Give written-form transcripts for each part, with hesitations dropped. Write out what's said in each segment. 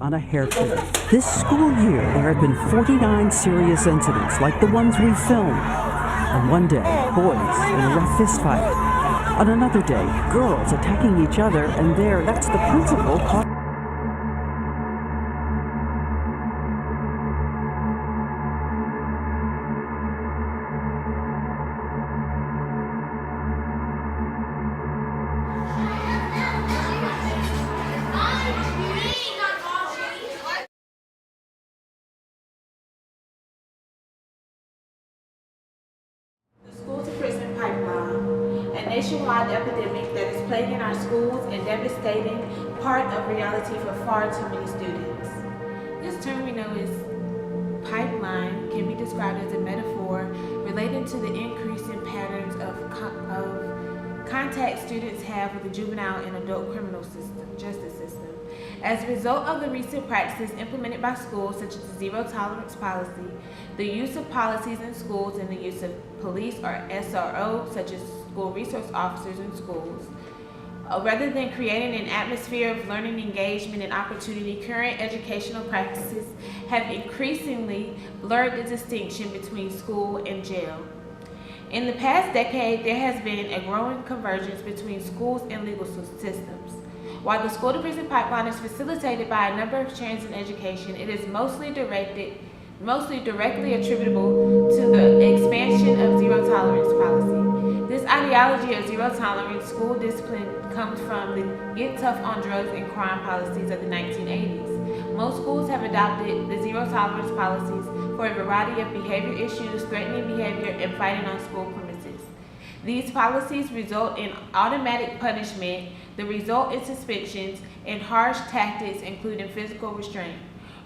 on a hairpin. This school year, there have been 49 serious incidents like the ones we filmed. On one day, boys in a rough fistfight. On another day, girls attacking each other, and that's the principal caught. Schools-to-prison pipeline, a nationwide epidemic that is plaguing our schools and devastating part of reality for far too many students. This term we know as pipeline can be described as a metaphor relating to the increasing patterns of contact students have with the juvenile and adult criminal justice system. As a result of the recent practices implemented by schools, such as the zero tolerance policy, the use of policies in schools, and the use of police or SRO, such as school resource officers in schools, rather than creating an atmosphere of learning, engagement, and opportunity, current educational practices have increasingly blurred the distinction between school and jail. In the past decade, there has been a growing convergence between schools and legal systems. While the school-to-prison pipeline is facilitated by a number of trends in education, it is mostly directly attributable to the expansion of zero tolerance policy. This ideology of zero tolerance school discipline comes from the Get Tough on Drugs and Crime policies of the 1980s. Most schools have adopted the zero tolerance policies for a variety of behavior issues, threatening behavior, and fighting on school premises. These policies result in automatic punishment, the result in suspensions, and harsh tactics including physical restraint.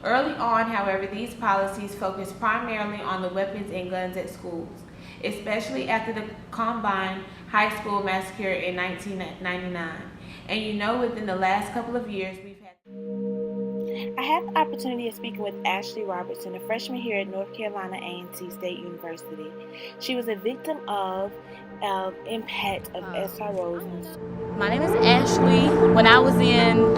Early on, however, these policies focused primarily on the weapons and guns at schools, especially after the Columbine High School massacre in 1999. And within the last couple of years, I had the opportunity of speaking with Ashley Robertson, a freshman here at North Carolina A&T State University. She was a victim of impact of SROs. My name is Ashley. When I was in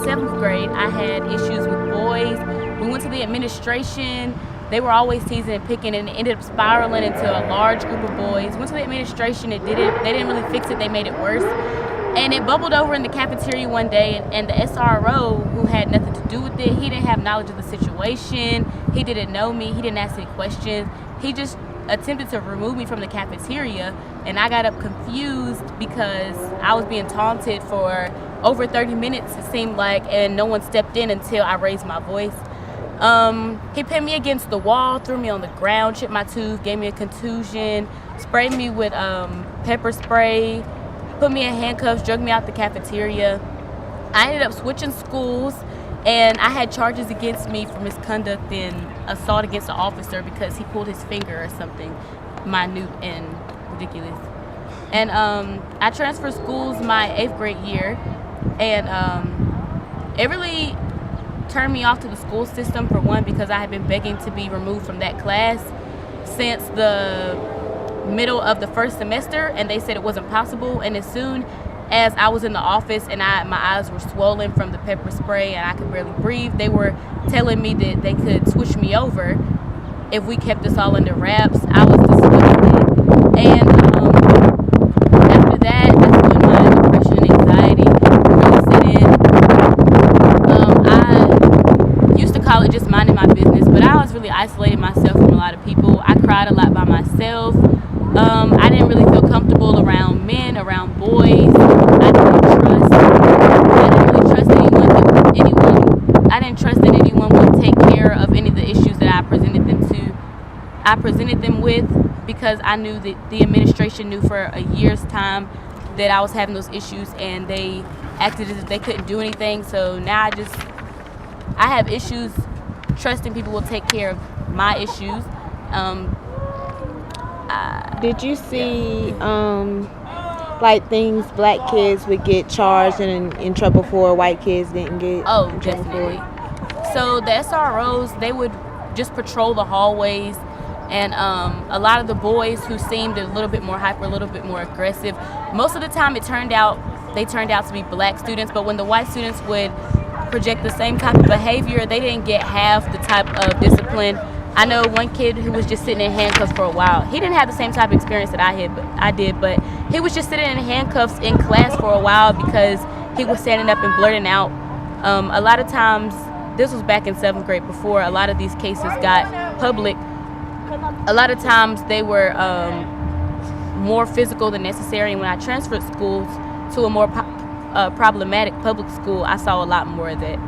seventh grade, I had issues with boys. We went to the administration. They were always teasing and picking, and it ended up spiraling into a large group of boys. Went to the administration. They didn't really fix it. They made it worse. And it bubbled over in the cafeteria one day, and the SRO, who had nothing to do with it, he didn't have knowledge of the situation. He didn't know me. He didn't ask any questions. He just attempted to remove me from the cafeteria, and I got up confused because I was being taunted for over 30 minutes, it seemed like, and no one stepped in until I raised my voice. He pinned me against the wall, threw me on the ground, chipped my tooth, gave me a contusion, sprayed me with pepper spray, put me in handcuffs, drug me out the cafeteria. I ended up switching schools, and I had charges against me for misconduct and assault against an officer because he pulled his finger or something minute and ridiculous. And I transferred schools my 8th grade year, and it really turned me off to the school system, for one, because I had been begging to be removed from that class since the middle of the first semester, and they said it wasn't possible. And as soon as I was in the office and my eyes were swollen from the pepper spray and I could barely breathe, they were telling me that they could switch me over if we kept this all under wraps. I was disgusted, and after that's when my depression and anxiety really set in. I used to call it just minding my business, but I was really isolating myself from a lot of people. I cried a lot by myself. I didn't really feel comfortable around men, around boys. I didn't trust that anyone would take care of any of the issues that I presented them with, because I knew that the administration knew for a year's time that I was having those issues, and they acted as if they couldn't do anything. So now I have issues trusting people will take care of my issues. Did you see like things black kids would get charged and in trouble for, white kids didn't get? Oh, definitely. So the SROs, they would just patrol the hallways, and a lot of the boys who seemed a little bit more hyper, a little bit more aggressive, most of the time they turned out to be black students. But when the white students would project the same type of behavior. They didn't get half the type of discipline. I know one kid who was just sitting in handcuffs for a while. He didn't have the same type of experience that I did, but he was just sitting in handcuffs in class for a while because he was standing up and blurting out. A lot of times, this was back in 7th grade, before a lot of these cases got public. A lot of times they were more physical than necessary, and when I transferred schools to a more problematic public school, I saw a lot more of that.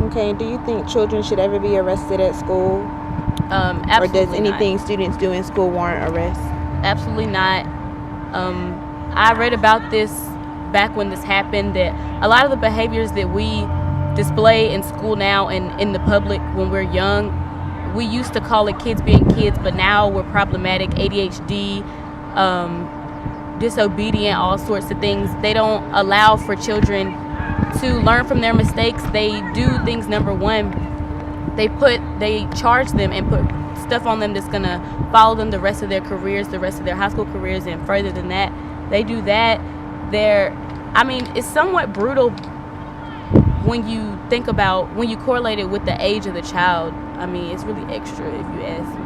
Okay, do you think children should ever be arrested at school? Absolutely or does anything not. students do in school warrant arrest? Absolutely not. I read about this back when this happened, that a lot of the behaviors that we display in school now and in the public when we're young, we used to call it kids being kids, but now we're problematic. ADHD, disobedient, all sorts of things. They don't allow for children to learn from their mistakes. They do things, number one, they charge them and put stuff on them that's gonna follow them the rest of their careers, the rest of their high school careers, and further than that. They do that. It's somewhat brutal when you think about, when you correlate it with the age of the child. It's really extra, if you ask me.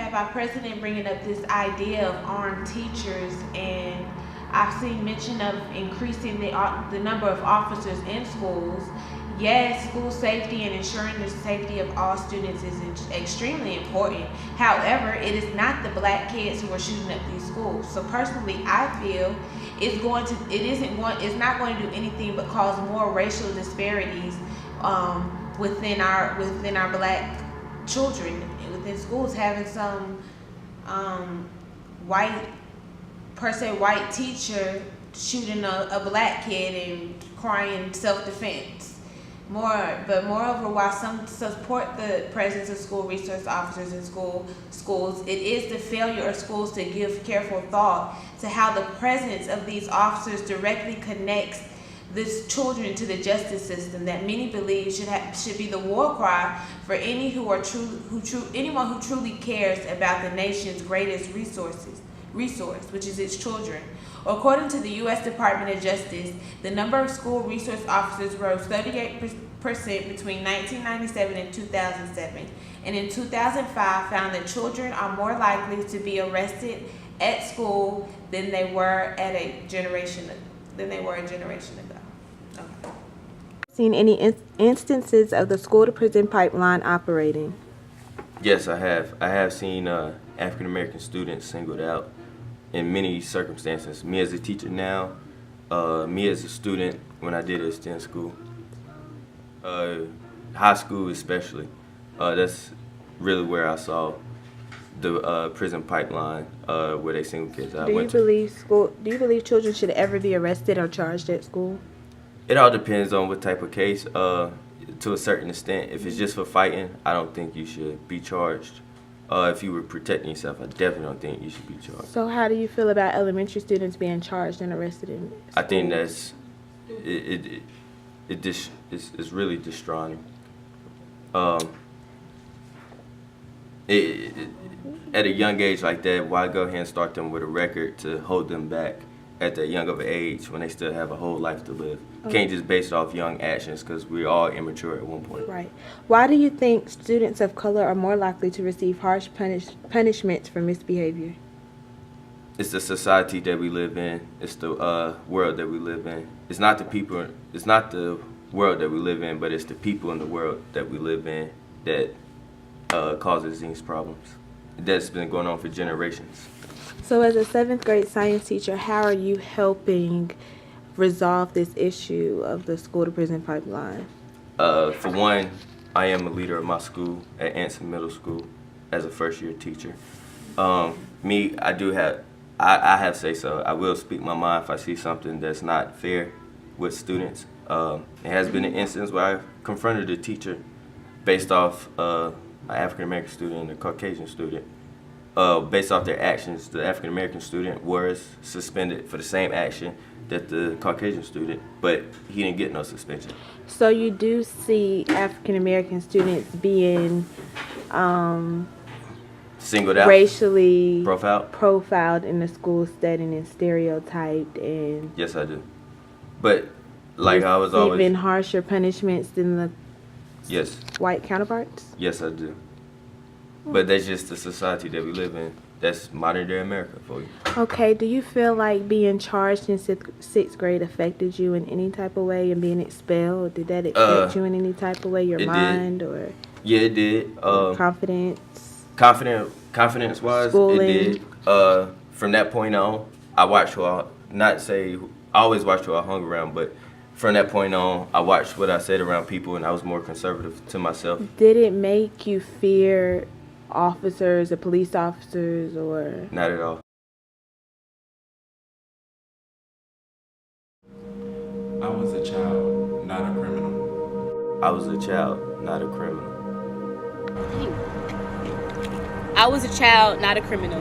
Have our president bringing up this idea of armed teachers, and I've seen mention of increasing the number of officers in schools. Yes, school safety and ensuring the safety of all students is extremely important. However, it is not the black kids who are shooting up these schools. So personally, I feel it's not going to do anything but cause more racial disparities within our black children within schools. Having some white teacher shooting a black kid and crying self-defense. Moreover, while some support the presence of school resource officers in schools, it is the failure of schools to give careful thought to how the presence of these officers directly connects these children to the justice system that many believe should be the war cry for anyone who truly cares about the nation's greatest resource, which is its children. According to the U.S. Department of Justice, the number of school resource officers rose 38% between 1997 and 2007, and in 2005 found that children are more likely to be arrested at school than they were a generation ago. Okay. Seen any instances of the school to prison pipeline operating? Yes, I have. I have seen African American students singled out in many circumstances. Me as a teacher now, me as a student when I did STEM school, high school especially. That's really where I saw the prison pipeline, where they single kids out. Do you believe children should ever be arrested or charged at school? It all depends on what type of case. To a certain extent, if it's just for fighting, I don't think you should be charged. If you were protecting yourself, I definitely don't think you should be charged. So how do you feel about elementary students being charged and arrested in schools? I think that's it's really distrauing. At a young age like that, why go ahead and start them with a record to hold them back at that young of an age when they still have a whole life to live? Can't just base it off young actions, because we're all immature at one point. Right. Why do you think students of color are more likely to receive harsh punishments for misbehavior? It's the society that we live in. It's the world that we live in. It's not the people. It's not the world that we live in, but it's the people in the world that we live in that causes these problems. That's been going on for generations. So as a 7th grade science teacher, how are you helping resolve this issue of the school to prison pipeline? For one, I am a leader of my school at Anson Middle School as a first-year teacher. I have say so. I will speak my mind if I see something that's not fair with students. It has been an instance where I confronted a teacher based off an African-American student and a Caucasian student. Based off their actions, the African-American student was suspended for the same action that the Caucasian student, but he didn't get no suspension. So you do see African-American students being Singled out? racially Profiled? in the school setting and stereotyped and... Yes, I do. But Like I was always. Receiving harsher punishments than the Yes. white counterparts? Yes, I do. But that's just the society that we live in. That's modern day America for you. Okay, do you feel like being charged in sixth grade affected you in any type of way and being expelled? Did that affect you in any type of way, your it mind did. or Yeah, it did. confidence? Confidence wise, Schooling. it did. From that point on, I watched who I always watched who I hung around, but from that point on, I watched what I said around people, and I was more conservative to myself. Did it make you fear officers or police officers or? Not at all. I was a child, not a criminal. I was a child, not a criminal. I was a child, not a criminal.